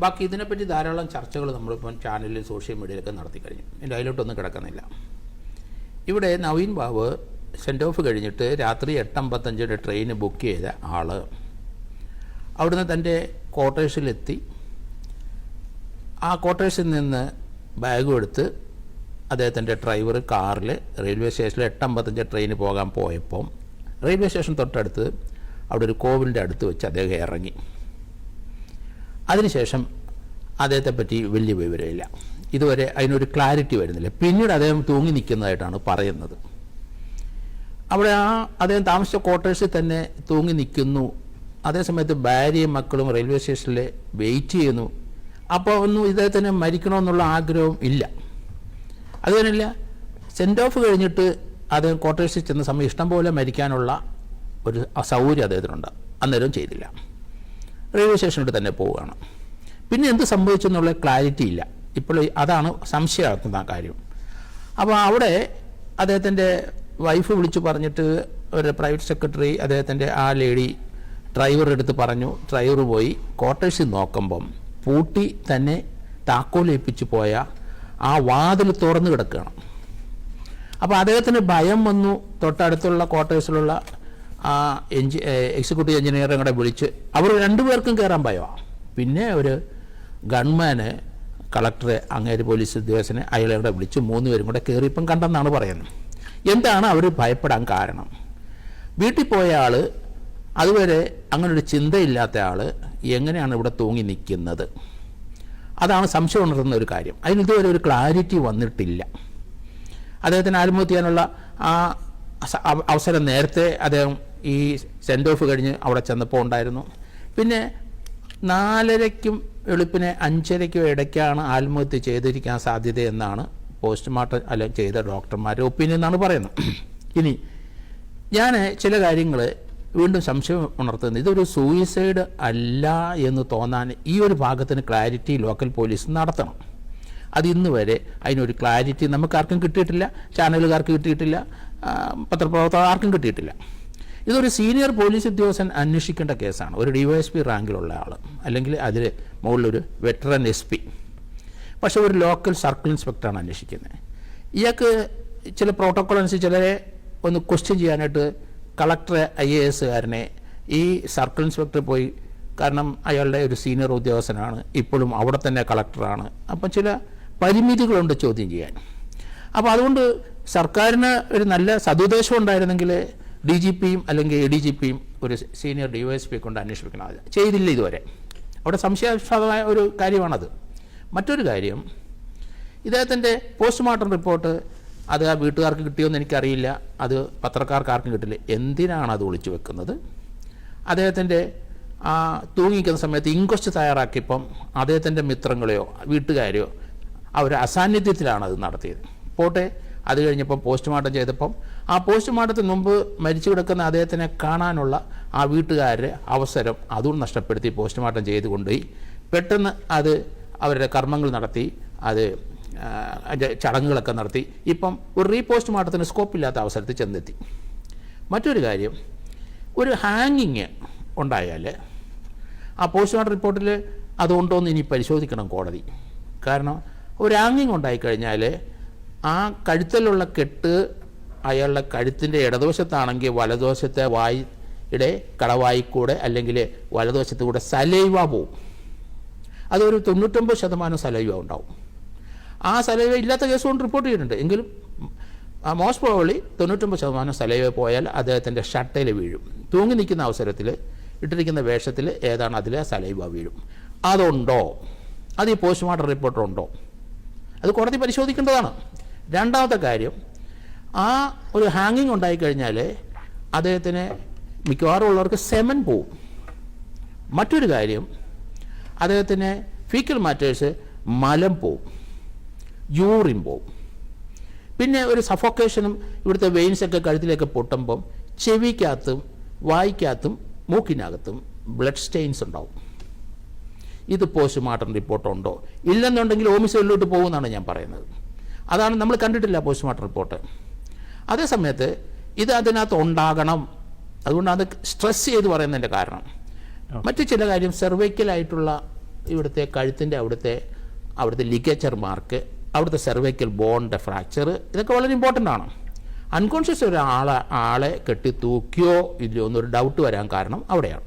ബാക്കി ഇതിനെപ്പറ്റി ധാരാളം ചർച്ചകൾ നമ്മളിപ്പം ചാനലിൽ സോഷ്യൽ മീഡിയയിലൊക്കെ നടത്തി കഴിഞ്ഞു. എൻ്റെ അതിലോട്ടൊന്നും കിടക്കുന്നില്ല. ഇവിടെ നവീൻ ബാബു സെൻഡ് ഓഫ് കഴിഞ്ഞിട്ട് രാത്രി 8:55 ട്രെയിന് ബുക്ക് ചെയ്ത ആൾ അവിടുന്ന് തൻ്റെ ക്വാർട്ടേഴ്സിലെത്തി. ആ ക്വാർട്ടേഴ്സിൽ നിന്ന് ബാഗും എടുത്ത് അദ്ദേഹത്തിൻ്റെ ഡ്രൈവർ കാറിൽ റെയിൽവേ സ്റ്റേഷനിൽ 8:55 ട്രെയിന് പോകാൻ പോയപ്പം റെയിൽവേ സ്റ്റേഷൻ തൊട്ടടുത്ത് അവിടെ ഒരു കോവിലിൻ്റെ അടുത്ത് വെച്ച് അദ്ദേഹം ഇറങ്ങി. അതിനുശേഷം അദ്ദേഹത്തെപ്പറ്റി വലിയ വിവരമില്ല. ഇതുവരെ അതിനൊരു ക്ലാരിറ്റി വരുന്നില്ല. പിന്നീട് അദ്ദേഹം തൂങ്ങി നിൽക്കുന്നതായിട്ടാണ് പറയുന്നത്. അവിടെ അദ്ദേഹം താമസിച്ച ക്വാർട്ടേഴ്സിൽ തന്നെ തൂങ്ങി നിൽക്കുന്നു. അതേസമയത്ത് ഭാര്യയും മക്കളും റെയിൽവേ സ്റ്റേഷനിൽ വെയിറ്റ് ചെയ്യുന്നു. അപ്പോൾ ഒന്നും ഇദ്ദേഹത്തിന് മരിക്കണമെന്നുള്ള ആഗ്രഹവും ഇല്ല. അതുതന്നെയല്ല, സെൻഡ് ഓഫ് കഴിഞ്ഞിട്ട് അദ്ദേഹം ക്വാർട്ടേഴ്സിൽ ചെന്ന സമയം ഇഷ്ടം പോലെ മരിക്കാനുള്ള ഒരു സൗകര്യം അദ്ദേഹത്തിനുണ്ട്. അന്നേരം ചെയ്തില്ല. റെയിൽവേ സ്റ്റേഷനിലോട്ട് തന്നെ പോവുകയാണ്. പിന്നെ എന്ത് സംഭവിച്ചു എന്നുള്ള ക്ലാരിറ്റി ഇല്ല. ഇപ്പോൾ അതാണ് സംശയമാക്കുന്ന കാര്യം. അപ്പോൾ അവിടെ അദ്ദേഹത്തിൻ്റെ വൈഫ് വിളിച്ചു പറഞ്ഞിട്ട് ഒരു പ്രൈവറ്റ് സെക്രട്ടറി അദ്ദേഹത്തിൻ്റെ ആ ലേഡി ഡ്രൈവറുടെ അടുത്ത് പറഞ്ഞു. ഡ്രൈവർ പോയി ക്വാർട്ടേഴ്സിൽ നോക്കുമ്പം പൂട്ടി തന്നെ താക്കോലേൽപ്പിച്ച് പോയ ആ വാതിൽ തുറന്നു കിടക്കുകയാണ്. അപ്പോൾ അദ്ദേഹത്തിന് ഭയം വന്നു. തൊട്ടടുത്തുള്ള ക്വാർട്ടേഴ്സിലുള്ള ആ എക്സിക്യൂട്ടീവ് എഞ്ചിനീയറെ കൂടെ വിളിച്ച് അവർ രണ്ടുപേർക്കും കയറാൻ ഭയമാണ്. പിന്നെ ഒരു ഗൺമാന് കളക്ടറെ അങ്ങേര് പോലീസ് ഉദ്യോഗസ്ഥനെ അയാളെ കൂടെ വിളിച്ച് 3 പേരും കൂടെ കയറിയപ്പം കണ്ടെന്നാണ് പറയുന്നത്. എന്താണ് അവർ ഭയപ്പെടാൻ കാരണം? വീട്ടിൽ പോയ ആൾ, അതുവരെ അങ്ങനൊരു ചിന്തയില്ലാത്ത ആൾ എങ്ങനെയാണ് ഇവിടെ തൂങ്ങി നിൽക്കുന്നത്? അതാണ് സംശയം ഉണർത്തുന്ന ഒരു കാര്യം. അതിന് ഇതുവരെ ഒരു ക്ലാരിറ്റി വന്നിട്ടില്ല. അദ്ദേഹത്തിന് ആത്മഹത്യ ചെയ്യാനുള്ള ആ അവസരം നേരത്തെ അദ്ദേഹം ഈ സെൻഡ് ഓഫ് കഴിഞ്ഞ് അവിടെ ചെന്നപ്പോൾ ഉണ്ടായിരുന്നു. പിന്നെ 4:30-ക്കും വെളുപ്പിനെ 5:30-ക്കും ഇടയ്ക്കാണ് ആത്മഹത്യ ചെയ്തിരിക്കാൻ സാധ്യതയെന്നാണ് പോസ്റ്റ്മോർട്ടം അല്ല ചെയ്ത ഡോക്ടർമാരുടെ ഒപ്പീനിയൻ എന്നാണ് പറയുന്നത്. ഇനി ഞാൻ ചില കാര്യങ്ങൾ വീണ്ടും സംശയം ഉണർത്തുന്നത്, ഇതൊരു സൂയിസൈഡ് അല്ല എന്ന് തോന്നാൻ ഈ ഒരു ഭാഗത്തിന് ക്ലാരിറ്റി ലോക്കൽ പോലീസ് നടത്തണം. അത് ഇന്ന് വരെ അതിനൊരു ക്ലാരിറ്റി നമുക്കാർക്കും കിട്ടിയിട്ടില്ല. ചാനലുകാർക്ക് കിട്ടിയിട്ടില്ല, പത്രപ്രവർത്തകർ ആർക്കും കിട്ടിയിട്ടില്ല. ഇതൊരു സീനിയർ പോലീസ് ഉദ്യോഗസ്ഥൻ അന്വേഷിക്കേണ്ട കേസാണ്. ഒരു DYSP റാങ്കിലുള്ള ആൾ, അല്ലെങ്കിൽ അതിൽ മുകളിലൊരു വെറ്ററൻ SP. പക്ഷേ ഒരു ലോക്കൽ സർക്കിൾ ഇൻസ്പെക്ടറാണ് അന്വേഷിക്കുന്നത്. ഇയാൾക്ക് ചില പ്രോട്ടോക്കോൾ അനുസരിച്ച് ചിലരെ ഒന്ന് ക്വസ്റ്റ്യൻ ചെയ്യാനായിട്ട് കളക്ടർ IAS-കാരനെ ഈ സർക്കിൾ ഇൻസ്പെക്ടർ പോയി, കാരണം അയാളുടെ ഒരു സീനിയർ ഉദ്യോഗസ്ഥനാണ്, ഇപ്പോഴും അവിടെ തന്നെ കളക്ടറാണ്. അപ്പം ചില പരിമിതികളുണ്ട് ചോദ്യം ചെയ്യാൻ. അപ്പോൾ അതുകൊണ്ട് സർക്കാരിന് ഒരു നല്ല സതുദ്ദേശം ഉണ്ടായിരുന്നെങ്കിൽ DGPയും അല്ലെങ്കിൽ ADGPയും ഒരു സീനിയർ DYSP കൊണ്ട് അന്വേഷിക്കണം. ചെയ്തില്ല ഇതുവരെ. അവിടെ സംശയാസ്പദമായ ഒരു കാര്യമാണത്. മറ്റൊരു കാര്യം, ഇദ്ദേഹത്തിൻ്റെ പോസ്റ്റ്മോർട്ടം റിപ്പോർട്ട് അത് ആ വീട്ടുകാർക്ക് കിട്ടിയോന്ന് എനിക്കറിയില്ല, അത് പത്രക്കാർക്ക് ആർക്കും കിട്ടില്ല. എന്തിനാണ് അത് ഒളിച്ചു വെക്കുന്നത്? അദ്ദേഹത്തിൻ്റെ ആ തൂങ്ങിക്കുന്ന സമയത്ത് ഇൻക്വസ്റ്റ് തയ്യാറാക്കിയപ്പം അദ്ദേഹത്തിൻ്റെ മിത്രങ്ങളെയോ വീട്ടുകാരെയോ അവർ അസാന്നിധ്യത്തിലാണ് അത് നടത്തിയത്. പോട്ടെ, അത് കഴിഞ്ഞപ്പോൾ പോസ്റ്റ്മോർട്ടം ചെയ്തപ്പം ആ പോസ്റ്റ്മോർട്ടത്തിന് മുമ്പ് മരിച്ചു കിടക്കുന്ന അദ്ദേഹത്തിനെ കാണാനുള്ള ആ വീട്ടുകാരുടെ അവസരം അതും നഷ്ടപ്പെടുത്തി പോസ്റ്റ്മോർട്ടം ചെയ്ത് കൊണ്ടുപോയി. പെട്ടെന്ന് അത് അവരുടെ കർമ്മങ്ങൾ നടത്തി, അത് അതിൻ്റെ ചടങ്ങുകളൊക്കെ നടത്തി. ഇപ്പം ഒരു റീപോസ്റ്റ്മോർട്ടത്തിന് സ്കോപ്പില്ലാത്ത അവസരത്തിൽ ചെന്നെത്തി. മറ്റൊരു കാര്യം, ഒരു ഹാങ്ങിങ് ഉണ്ടായാൽ ആ പോസ്റ്റ്മോർട്ടം റിപ്പോർട്ടിൽ അതുകൊണ്ടോ എന്ന് ഇനി പരിശോധിക്കണം കോടതി. കാരണം ഒരു ഹാങ്ങിങ് ഉണ്ടായിക്കഴിഞ്ഞാൽ ആ കഴുത്തിലുള്ള കെട്ട് അയാളുടെ കഴുത്തിൻ്റെ ഇടതുവശത്താണെങ്കിൽ വലതുവശത്തെ വായുടെ കടവായിക്കൂടെ അല്ലെങ്കിൽ വലതുവശത്തുകൂടെ സലൈവ പോവും. അതൊരു 99% സലൈവ ഉണ്ടാവും. ആ സലൈവ ഇല്ലാത്ത കേസ് കൊണ്ട് റിപ്പോർട്ട് ചെയ്തിട്ടുണ്ട്. എങ്കിലും മോസ്റ്റ് പ്രോബബ്ലി 99% സലൈവ പോയാൽ അദ്ദേഹത്തിൻ്റെ ഷട്ടയിൽ വീഴും. തൂങ്ങി നിൽക്കുന്ന അവസരത്തിൽ ഇട്ടിരിക്കുന്ന വേഷത്തിൽ ഏതാണ് അതിൽ സലൈവ വീഴും. അതുണ്ടോ? അത് ഈ പോസ്റ്റ്മോർട്ടം റിപ്പോർട്ടുണ്ടോ? അത് കോടതി പരിശോധിക്കേണ്ടതാണ്. രണ്ടാമത്തെ കാര്യം, ആ ഒരു ഹാങ്ങിങ് ഉണ്ടായിക്കഴിഞ്ഞാൽ അദ്ദേഹത്തിന് മിക്കവാറും ഉള്ളവർക്ക് സെമൻ പോവും. മറ്റൊരു കാര്യം, അദ്ദേഹത്തിന് ഫീക്കൽ മാറ്റേഴ്സ് മലം പോവും, യൂറിൻ പോവും. പിന്നെ ഒരു സഫോക്കേഷനും ഇവിടുത്തെ വെയിൻസൊക്കെ കഴുത്തിലേക്ക് പൊട്ടുമ്പം ചെവിക്കകത്തും വായിക്കകത്തും മൂക്കിനകത്തും ബ്ലഡ് സ്റ്റെയിൻസ് ഉണ്ടാവും. ഇത് പോസ്റ്റ്മോർട്ടം റിപ്പോർട്ടുണ്ടോ? ഇല്ലെന്നുണ്ടെങ്കിൽ ഹോമിസൈഡിലോട്ട് പോകുമെന്നാണ് ഞാൻ പറയുന്നത്. അതാണ് നമ്മൾ കണ്ടിട്ടില്ല പോസ്റ്റ്മോർട്ടം റിപ്പോർട്ട്. അതേസമയത്ത് ഇത് അതിനകത്ത് ഉണ്ടാകണം. അതുകൊണ്ടാണ് അത് സ്ട്രെസ് ചെയ്ത് പറയുന്നതിൻ്റെ കാരണം. മറ്റു ചില കാര്യം, സെർവൈക്കലായിട്ടുള്ള ഇവിടുത്തെ കഴുത്തിൻ്റെ അവിടുത്തെ ലിഗേച്ചർ മാർക്ക്, അവിടുത്തെ സെർവൈക്കൽ ബോണിൻ്റെ ഫ്രാക്ചർ, ഇതൊക്കെ വളരെ ഇമ്പോർട്ടൻ്റ് ആണ്. അൺകോൺഷ്യസ് ആളെ കെട്ടി തൂക്കിയോ ഇല്ലയോ എന്നൊരു ഡൗട്ട് വരാൻ കാരണം അവിടെയാണ്.